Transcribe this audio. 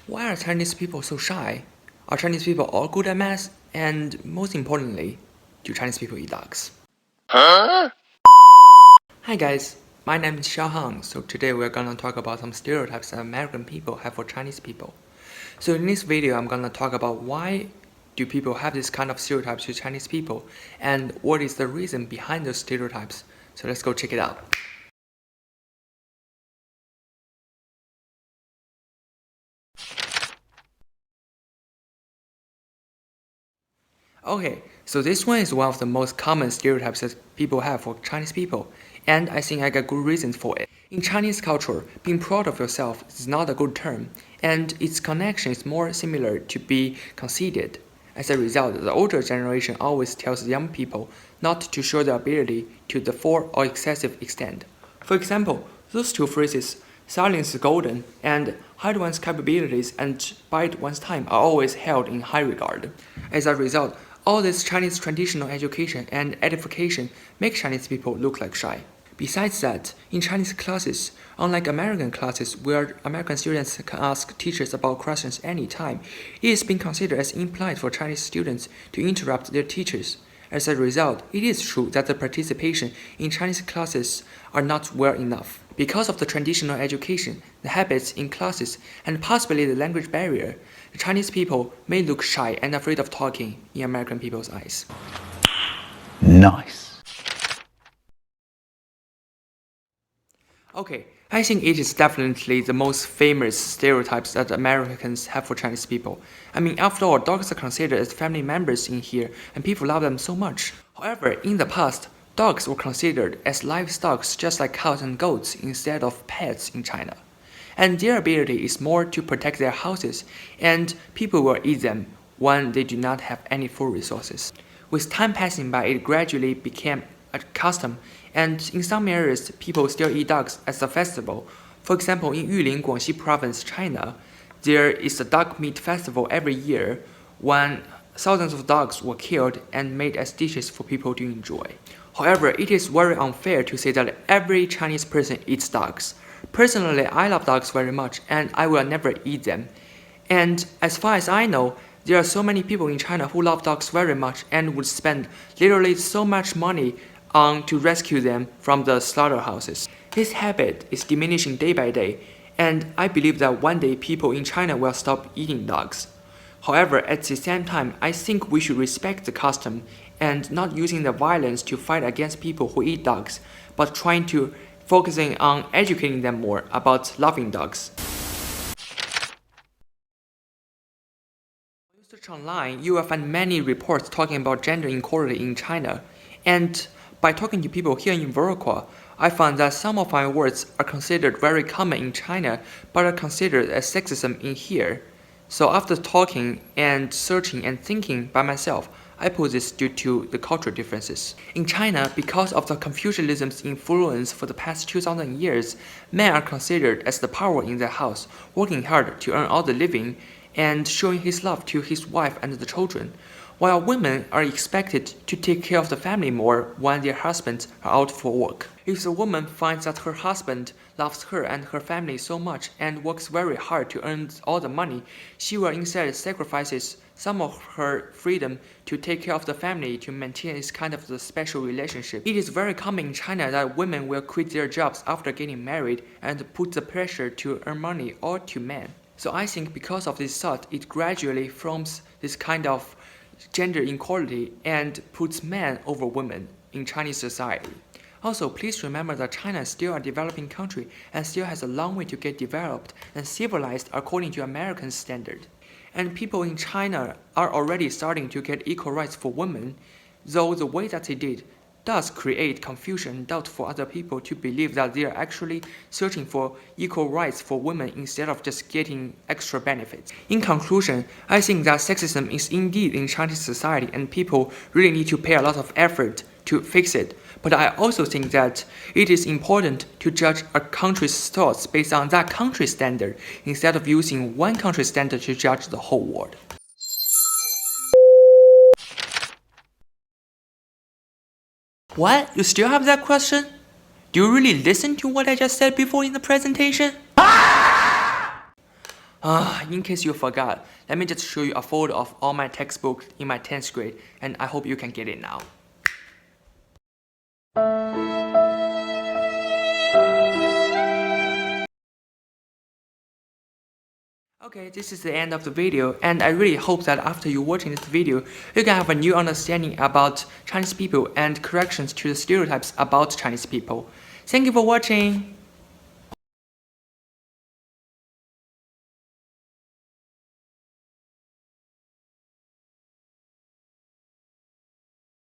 Why are Chinese people so shy? Are Chinese people all good at math? And most importantly, do Chinese people eat dogs? Hi guys, my name is Xiaohang. So today we're gonna talk about some stereotypes that American people have for Chinese people. So in this video, I'm gonna talk about why do people have this kind of stereotypes to Chinese people, and what is the reason behind those stereotypes. So let's go check it out. Okay, so this one is one of the most common stereotypes that people have for Chinese people, and I think I got good reasons for it. In Chinese culture, being proud of yourself is not a good term, and its connection is more similar to be conceited. As a result, the older generation always tells young people not to show their ability to the full or excessive extent. For example, those two phrases, silence is golden, and hide one's capabilities and bide one's time are always held in high regard. As a result, all this Chinese traditional education and edification make Chinese people look like shy. Besides that, in Chinese classes, unlike American classes where American students can ask teachers about questions anytime, it is being considered as impolite for Chinese students to interrupt their teachers. As a result, it is true that the participation in Chinese classes are not well enough. Because of the traditional education, the habits in classes, and possibly the language barrier, the Chinese people may look shy and afraid of talking in American people's eyes. Nice. Okay, I think it is definitely the most famous stereotypes that Americans have for Chinese people. I mean, after all, dogs are considered as family members in here, and people love them so much. However, in the past, dogs were considered as livestock just like cows and goats instead of pets in China. And their ability is more to protect their houses, and people will eat them when they do not have any food resources. With time passing by, it gradually became a custom, and in some areas, people still eat dogs as a festival. For example, in Yulin, Guangxi Province, China, there is a dog meat festival every year when thousands of dogs were killed and made as dishes for people to enjoy. However, it is very unfair to say that every Chinese person eats dogs. Personally, I love dogs very much and I will never eat them. And as far as I know, there are so many people in China who love dogs very much and would spend literally so much money on to rescue them from the slaughterhouses. This habit is diminishing day by day, and I believe that one day people in China will stop eating dogs. However, at the same time, I think we should respect the custom and not using the violence to fight against people who eat dogs, but trying to focusing on educating them more about loving dogs. When you search online, you will find many reports talking about gender equality in China, and by talking to people here in Viroqua, I found that some of my words are considered very common in China, but are considered as sexism in here. So after talking and searching and thinking by myself, I put this due to the cultural differences. In China, because of the Confucianism's influence for the past 2,000 years, men are considered as the power in their house, working hard to earn all the living and showing his love to his wife and the children, while women are expected to take care of the family more when their husbands are out for work. If the woman finds that her husband loves her and her family so much and works very hard to earn all the money, she will instead sacrifice some of her freedom to take care of the family to maintain this kind of the special relationship. It is very common in China that women will quit their jobs after getting married and put the pressure to earn money all to men. So I think because of this thought, it gradually forms this kind of gender equality and puts men over women in Chinese society. Also, please remember that China is still a developing country and still has a long way to get developed and civilized according to American standard. And people in China are already starting to get equal rights for women, though the way that they did does create confusion and doubt for other people to believe that they are actually searching for equal rights for women instead of just getting extra benefits. In conclusion, I think that sexism is indeed in Chinese society and people really need to pay a lot of effort to fix it. But I also think that it is important to judge a country's thoughts based on that country's standard instead of using one country's standard to judge the whole world. What? You still have that question? Do you really listen to what I just said before in the presentation? In case you forgot, let me just show you a photo of all my textbooks in my 10th grade, and I hope you can get it now. Okay, this is the end of the video, and I really hope that after you watching this video, you can have a new understanding about Chinese people and corrections to the stereotypes about Chinese people. Thank you for watching!